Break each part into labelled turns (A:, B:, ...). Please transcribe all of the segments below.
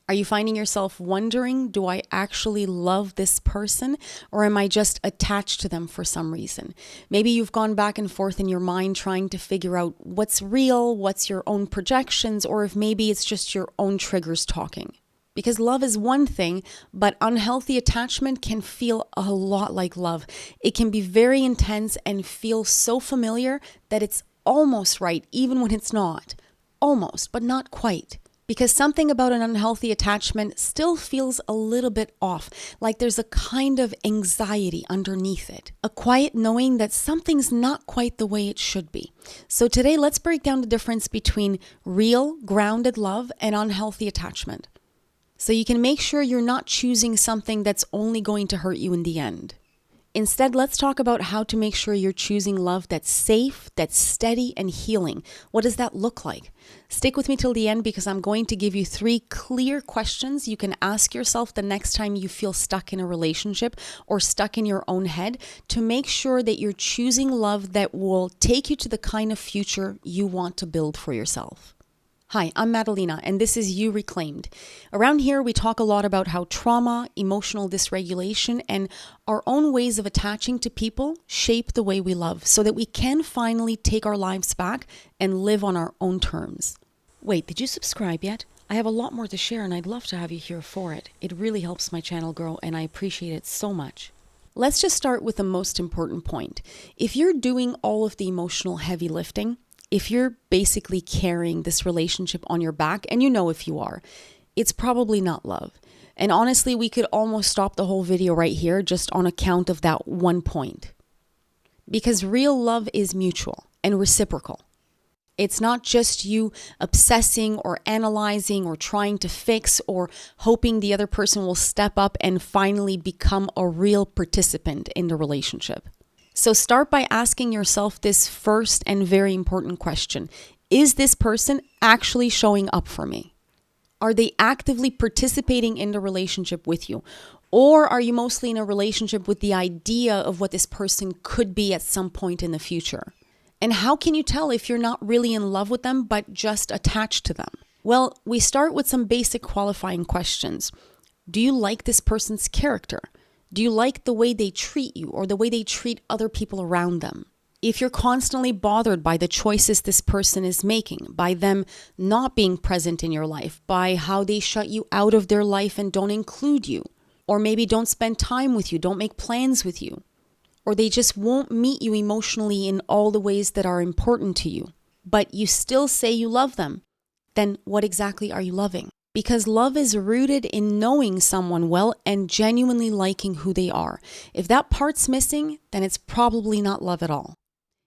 A: Are you finding yourself wondering, do I actually love this person, or am I just attached to them for some reason? Maybe you've gone back and forth in your mind trying to figure out what's real, what's your own projections, or if maybe it's just your own triggers talking. Because love is one thing, but unhealthy attachment can feel a lot like love. It can be very intense and feel so familiar that it's almost right, even when it's not. Almost, but not quite. Because something about an unhealthy attachment still feels a little bit off, like there's a kind of anxiety underneath it, a quiet knowing that something's not quite the way it should be. So today, let's break down the difference between real, grounded love and unhealthy attachment, so you can make sure you're not choosing something that's only going to hurt you in the end. Instead, let's talk about how to make sure you're choosing love that's safe, that's steady, and healing. What does that look like? Stick with me till the end because I'm going to give you 3 clear questions you can ask yourself the next time you feel stuck in a relationship or stuck in your own head to make sure that you're choosing love that will take you to the kind of future you want to build for yourself. Hi, I'm Madalena, and this is You Reclaimed. Around here, we talk a lot about how trauma, emotional dysregulation, and our own ways of attaching to people shape the way we love so that we can finally take our lives back and live on our own terms. Wait, did you subscribe yet? I have a lot more to share, and I'd love to have you here for it. It really helps my channel grow, and I appreciate it so much. Let's just start with the most important point. If you're doing all of the emotional heavy lifting, if you're basically carrying this relationship on your back, and you know if you are, it's probably not love. And honestly, we could almost stop the whole video right here just on account of that one point. Because real love is mutual and reciprocal. It's not just you obsessing or analyzing or trying to fix or hoping the other person will step up and finally become a real participant in the relationship. So start by asking yourself this first and very important question. Is this person actually showing up for me? Are they actively participating in the relationship with you? Or are you mostly in a relationship with the idea of what this person could be at some point in the future? And how can you tell if you're not really in love with them, but just attached to them? Well, we start with some basic qualifying questions. Do you like this person's character? Do you like the way they treat you or the way they treat other people around them? If you're constantly bothered by the choices this person is making, by them not being present in your life, by how they shut you out of their life and don't include you, or maybe don't spend time with you, don't make plans with you, or they just won't meet you emotionally in all the ways that are important to you, but you still say you love them, then what exactly are you loving? Because love is rooted in knowing someone well and genuinely liking who they are. If that part's missing, then it's probably not love at all.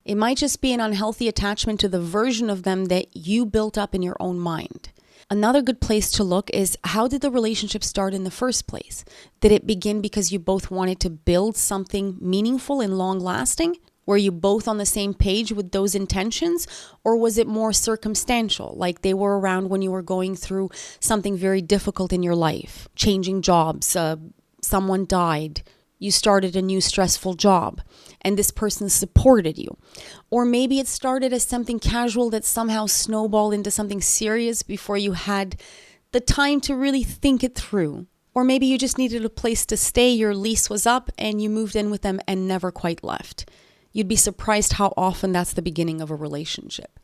A: It might just be an unhealthy attachment to the version of them that you built up in your own mind. Another good place to look is, how did the relationship start in the first place? Did it begin because you both wanted to build something meaningful and long-lasting? Were you both on the same page with those intentions? Or was it more circumstantial, like they were around when you were going through something very difficult in your life, changing jobs, someone died, you started a new stressful job, and this person supported you? Or maybe it started as something casual that somehow snowballed into something serious before you had the time to really think it through. Or maybe you just needed a place to stay, your lease was up, and you moved in with them and never quite left. You'd be surprised how often that's the beginning of a relationship.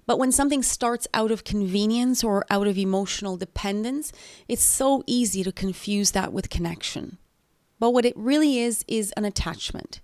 A: But when something starts out of convenience or out of emotional dependence, it's so easy to confuse that with connection. But what it really is an attachment.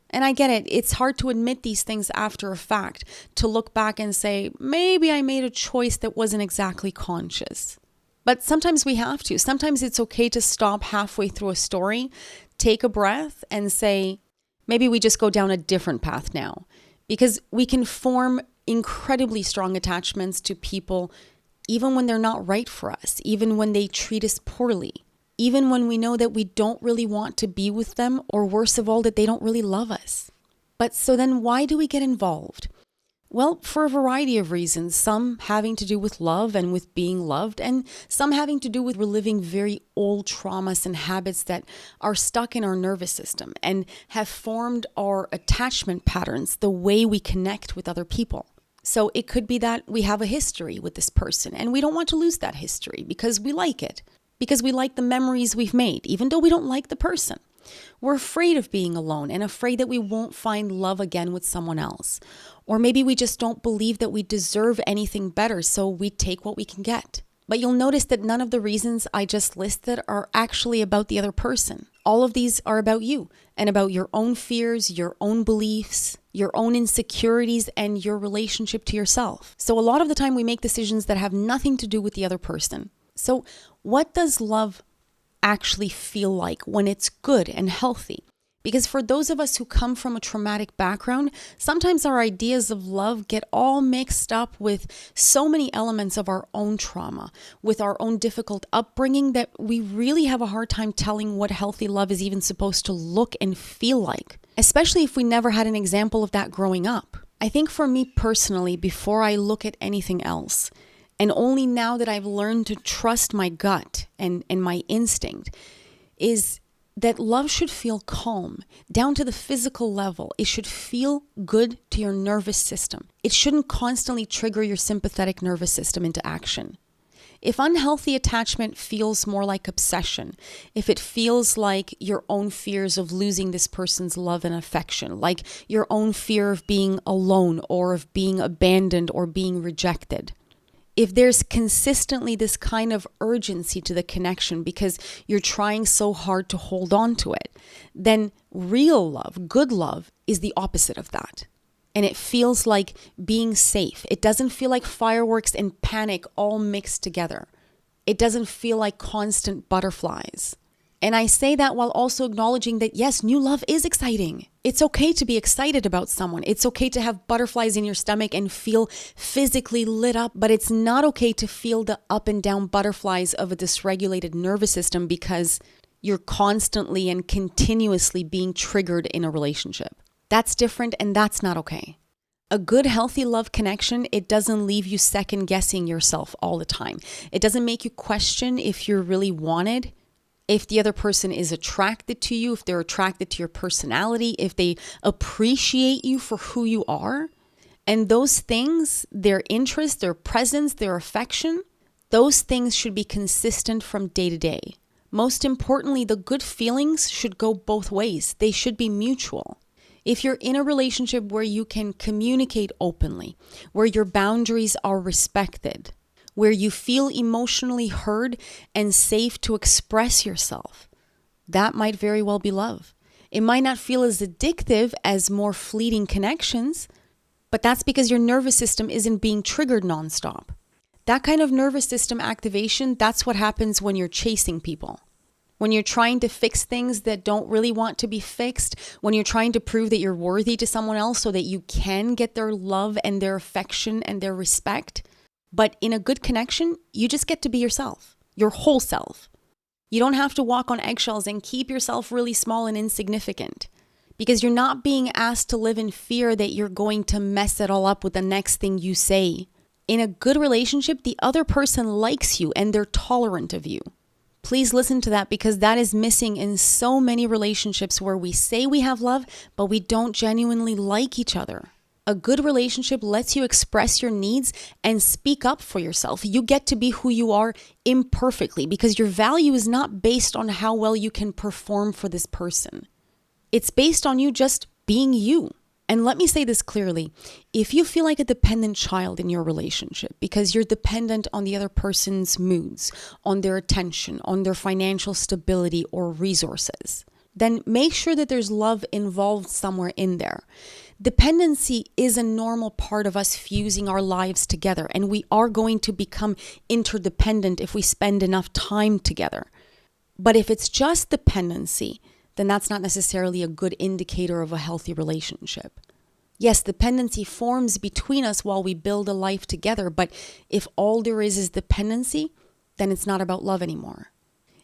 A: And I get it, it's hard to admit these things after a fact, to look back and say, maybe I made a choice that wasn't exactly conscious. But sometimes we have to. Sometimes it's okay to stop halfway through a story, take a breath, and say, maybe we just go down a different path now, because we can form incredibly strong attachments to people even when they're not right for us, even when they treat us poorly, even when we know that we don't really want to be with them, or worse of all, that they don't really love us. But so then why do we get involved? Well, for a variety of reasons, some having to do with love and with being loved, and some having to do with reliving very old traumas and habits that are stuck in our nervous system and have formed our attachment patterns, the way we connect with other people. So it could be that we have a history with this person and we don't want to lose that history because we like it. because we like the memories we've made, even though we don't like the person. We're afraid of being alone and afraid that we won't find love again with someone else. Or maybe we just don't believe that we deserve anything better, so we take what we can get. But you'll notice that none of the reasons I just listed are actually about the other person. All of these are about you and about your own fears, your own beliefs, your own insecurities, and your relationship to yourself. So a lot of the time we make decisions that have nothing to do with the other person. So what does love actually feel like when it's good and healthy? Because for those of us who come from a traumatic background, sometimes our ideas of love get all mixed up with so many elements of our own trauma, with our own difficult upbringing, that we really have a hard time telling what healthy love is even supposed to look and feel like, especially if we never had an example of that growing up. I think for me personally, before I look at anything else, and only now that I've learned to trust my gut and my instinct, is that love should feel calm, down to the physical level. It should feel good to your nervous system. It shouldn't constantly trigger your sympathetic nervous system into action. If unhealthy attachment feels more like obsession, if it feels like your own fears of losing this person's love and affection, like your own fear of being alone or of being abandoned or being rejected, if there's consistently this kind of urgency to the connection because you're trying so hard to hold on to it, then real love, good love, is the opposite of that. And it feels like being safe. It doesn't feel like fireworks and panic all mixed together. It doesn't feel like constant butterflies. And I say that while also acknowledging that, yes, new love is exciting. It's okay to be excited about someone. It's okay to have butterflies in your stomach and feel physically lit up, but it's not okay to feel the up and down butterflies of a dysregulated nervous system because you're constantly and continuously being triggered in a relationship. That's different, and that's not okay. A good, healthy love connection, it doesn't leave you second guessing yourself all the time. It doesn't make you question if you're really wanted, if the other person is attracted to you, if they're attracted to your personality, if they appreciate you for who you are. And those things, their interest, their presence, their affection, those things should be consistent from day to day. Most importantly, the good feelings should go both ways. They should be mutual. If you're in a relationship where you can communicate openly, where your boundaries are respected, where you feel emotionally heard and safe to express yourself, that might very well be love. It might not feel as addictive as more fleeting connections, but that's because your nervous system isn't being triggered nonstop. That kind of nervous system activation, that's what happens when you're chasing people. When you're trying to fix things that don't really want to be fixed, when you're trying to prove that you're worthy to someone else so that you can get their love and their affection and their respect. But in a good connection, you just get to be yourself, your whole self. You don't have to walk on eggshells and keep yourself really small and insignificant because you're not being asked to live in fear that you're going to mess it all up with the next thing you say. In a good relationship, the other person likes you and they're tolerant of you. Please listen to that because that is missing in so many relationships where we say we have love, but we don't genuinely like each other. A good relationship lets you express your needs and speak up for yourself. You get to be who you are imperfectly because your value is not based on how well you can perform for this person. It's based on you just being you. And let me say this clearly. If you feel like a dependent child in your relationship because you're dependent on the other person's moods, on their attention, on their financial stability or resources, then make sure that there's love involved somewhere in there. Dependency is a normal part of us fusing our lives together, and we are going to become interdependent if we spend enough time together. But if it's just dependency, then that's not necessarily a good indicator of a healthy relationship. Yes, dependency forms between us while we build a life together, but if all there is dependency, then it's not about love anymore.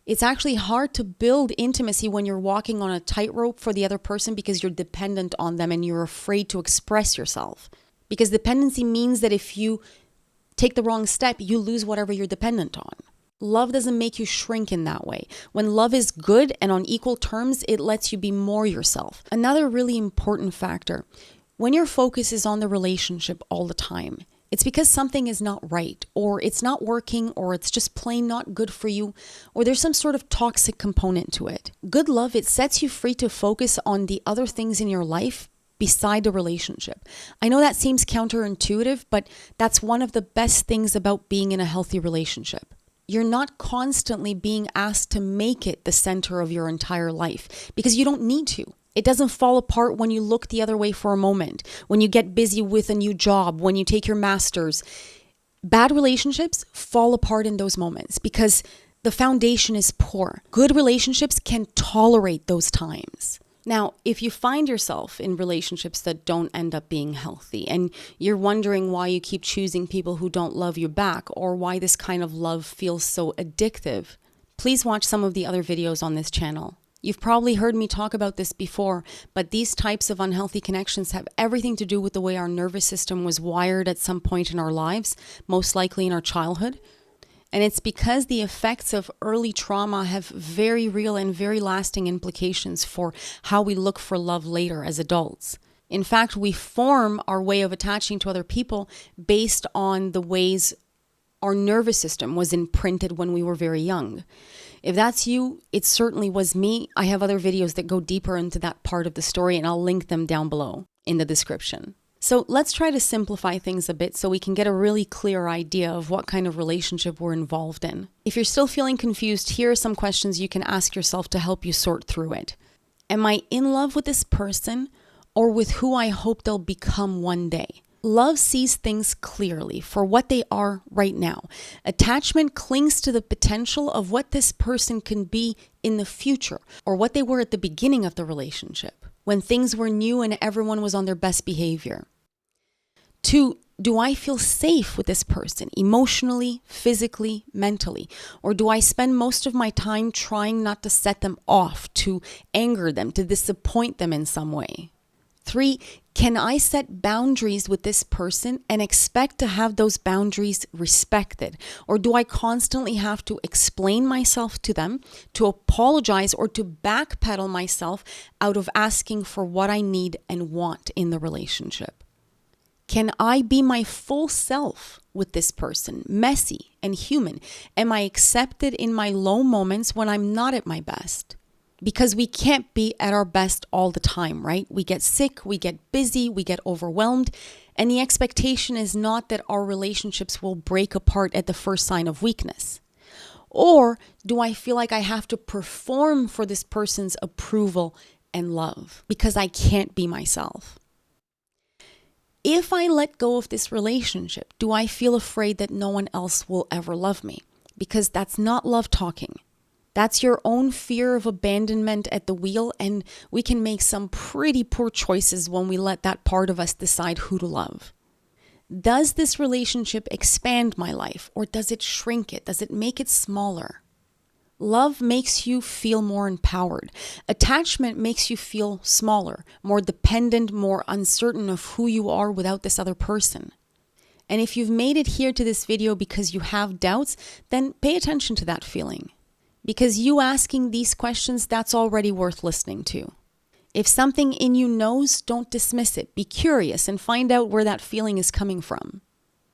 A: It's actually hard to build intimacy when you're walking on a tightrope for the other person because you're dependent on them and you're afraid to express yourself. Because dependency means that if you take the wrong step, you lose whatever you're dependent on. Love doesn't make you shrink in that way. When love is good and on equal terms, it lets you be more yourself. Another really important factor, when your focus is on the relationship all the time, It's because something is not right, or it's not working, or it's just plain not good for you, or there's some sort of toxic component to it. Good love, it sets you free to focus on the other things in your life beside the relationship. I know that seems counterintuitive, but that's one of the best things about being in a healthy relationship. You're not constantly being asked to make it the center of your entire life because you don't need to. It doesn't fall apart when you look the other way for a moment, when you get busy with a new job, when you take your master's. Bad relationships fall apart in those moments because the foundation is poor. Good relationships can tolerate those times. Now, if you find yourself in relationships that don't end up being healthy and you're wondering why you keep choosing people who don't love you back or why this kind of love feels so addictive, please watch some of the other videos on this channel. You've probably heard me talk about this before, but these types of unhealthy connections have everything to do with the way our nervous system was wired at some point in our lives, most likely in our childhood. And it's because the effects of early trauma have very real and very lasting implications for how we look for love later as adults. In fact, we form our way of attaching to other people based on the ways our nervous system was imprinted when we were very young. If that's you, it certainly was me. I have other videos that go deeper into that part of the story, and I'll link them down below in the description. So let's try to simplify things a bit so we can get a really clear idea of what kind of relationship we're involved in. If you're still feeling confused, here are some questions you can ask yourself to help you sort through it. Am I in love with this person or with who I hope they'll become one day? Love sees things clearly for what they are right now. Attachment clings to the potential of what this person can be in the future or what they were at the beginning of the relationship, when things were new and everyone was on their best behavior. 2, do I feel safe with this person emotionally, physically, mentally? Or do I spend most of my time trying not to set them off, to anger them, to disappoint them in some way? 3, can I set boundaries with this person and expect to have those boundaries respected? Or do I constantly have to explain myself to them, to apologize, or to backpedal myself out of asking for what I need and want in the relationship? Can I be my full self with this person, messy and human? Am I accepted in my low moments when I'm not at my best? Because we can't be at our best all the time, right? We get sick, we get busy, we get overwhelmed, and the expectation is not that our relationships will break apart at the first sign of weakness. Or do I feel like I have to perform for this person's approval and love because I can't be myself? If I let go of this relationship, do I feel afraid that no one else will ever love me? Because that's not love talking. That's your own fear of abandonment at the wheel, and we can make some pretty poor choices when we let that part of us decide who to love. Does this relationship expand my life, or does it shrink it? Does it make it smaller? Love makes you feel more empowered. Attachment makes you feel smaller, more dependent, more uncertain of who you are without this other person. And if you've made it here to this video because you have doubts, then pay attention to that feeling. Because you asking these questions, that's already worth listening to. If something in you knows, don't dismiss it. Be curious and find out where that feeling is coming from.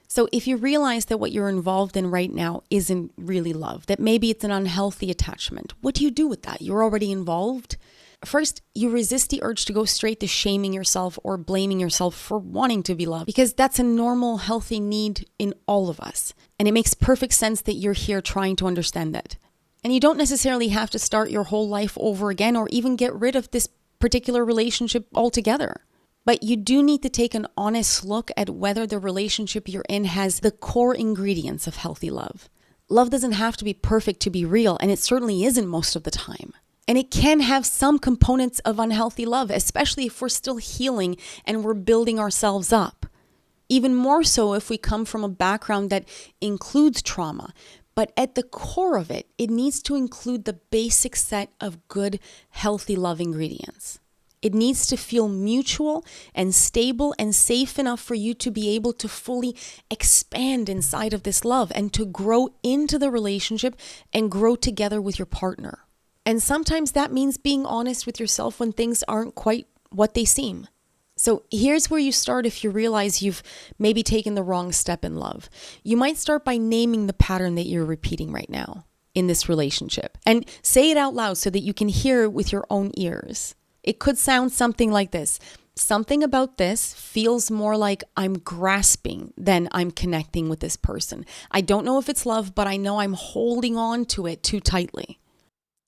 A: So if you realize that what you're involved in right now isn't really love, that maybe it's an unhealthy attachment, what do you do with that? You're already involved. First, you resist the urge to go straight to shaming yourself or blaming yourself for wanting to be loved, because that's a normal, healthy need in all of us. And it makes perfect sense that you're here trying to understand that. And you don't necessarily have to start your whole life over again or even get rid of this particular relationship altogether. But you do need to take an honest look at whether the relationship you're in has the core ingredients of healthy love. Love doesn't have to be perfect to be real, and it certainly isn't most of the time. And it can have some components of unhealthy love, especially if we're still healing and we're building ourselves up. Even more so if we come from a background that includes trauma. But at the core of it, it needs to include the basic set of good, healthy love ingredients. It needs to feel mutual and stable and safe enough for you to be able to fully expand inside of this love and to grow into the relationship and grow together with your partner. And sometimes that means being honest with yourself when things aren't quite what they seem. So here's where you start if you realize you've maybe taken the wrong step in love. You might start by naming the pattern that you're repeating right now in this relationship and say it out loud so that you can hear it with your own ears. It could sound something like this. Something about this feels more like I'm grasping than I'm connecting with this person. I don't know if it's love, but I know I'm holding on to it too tightly.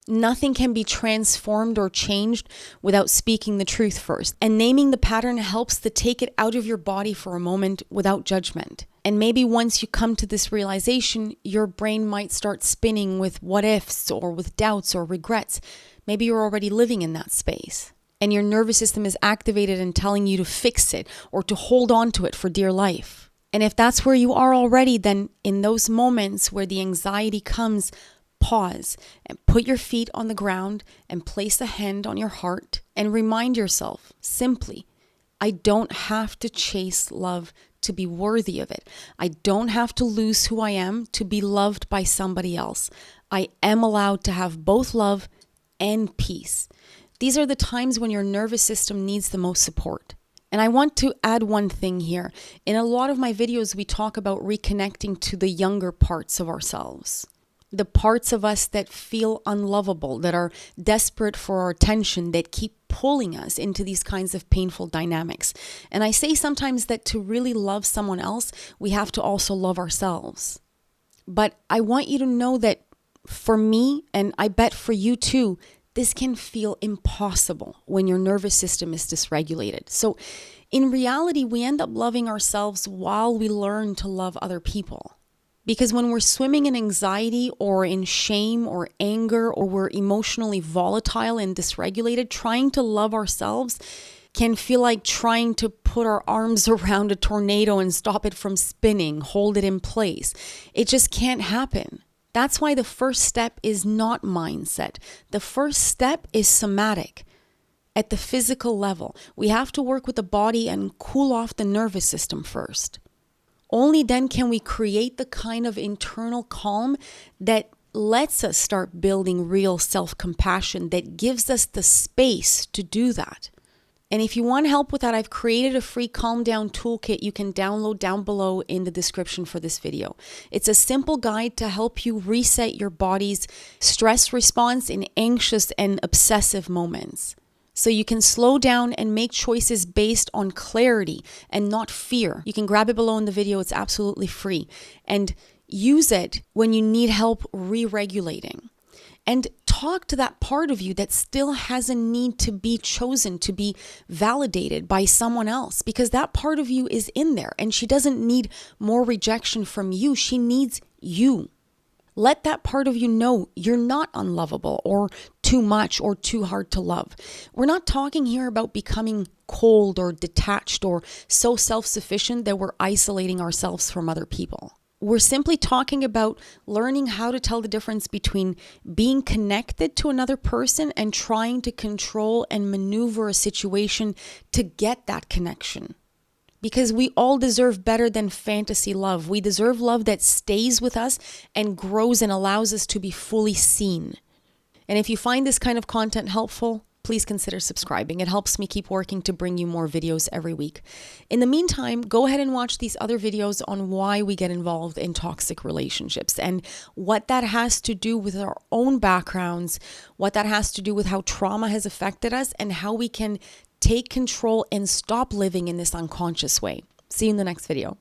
A: Nothing can be transformed or changed without speaking the truth first. And naming the pattern helps to take it out of your body for a moment without judgment. And maybe once you come to this realization, your brain might start spinning with what ifs or with doubts or regrets. Maybe you're already living in that space. And your nervous system is activated and telling you to fix it or to hold on to it for dear life. And if that's where you are already, then in those moments where the anxiety comes, pause and put your feet on the ground and place a hand on your heart and remind yourself simply, I don't have to chase love to be worthy of it. I don't have to lose who I am to be loved by somebody else. I am allowed to have both love and peace. These are the times when your nervous system needs the most support. And I want to add one thing here. In a lot of my videos, we talk about reconnecting to the younger parts of ourselves. The parts of us that feel unlovable, that are desperate for our attention, that keep pulling us into these kinds of painful dynamics. And I say sometimes that to really love someone else, we have to also love ourselves. But I want you to know that for me, and I bet for you too, this can feel impossible when your nervous system is dysregulated. So in reality, we end up loving ourselves while we learn to love other people. Because when we're swimming in anxiety or in shame or anger, or we're emotionally volatile and dysregulated, trying to love ourselves can feel like trying to put our arms around a tornado and stop it from spinning, hold it in place. It just can't happen. That's why the first step is not mindset. The first step is somatic. At the physical level, we have to work with the body and cool off the nervous system first. Only then can we create the kind of internal calm that lets us start building real self-compassion, that gives us the space to do that. And if you want help with that, I've created a free Calm Down toolkit you can download down below in the description for this video. It's a simple guide to help you reset your body's stress response in anxious and obsessive moments. So you can slow down and make choices based on clarity and not fear. You can grab it below in the video. It's absolutely free. And use it when you need help re-regulating. And talk to that part of you that still has a need to be chosen, to be validated by someone else, because that part of you is in there and she doesn't need more rejection from you. She needs you. Let that part of you know you're not unlovable or too much or too hard to love. We're not talking here about becoming cold or detached or so self-sufficient that we're isolating ourselves from other people. We're simply talking about learning how to tell the difference between being connected to another person and trying to control and maneuver a situation to get that connection. Because we all deserve better than fantasy love. We deserve love that stays with us and grows and allows us to be fully seen. And if you find this kind of content helpful, please consider subscribing. It helps me keep working to bring you more videos every week. In the meantime, go ahead and watch these other videos on why we get involved in toxic relationships and what that has to do with our own backgrounds, what that has to do with how trauma has affected us, and how we can take control and stop living in this unconscious way. See you in the next video.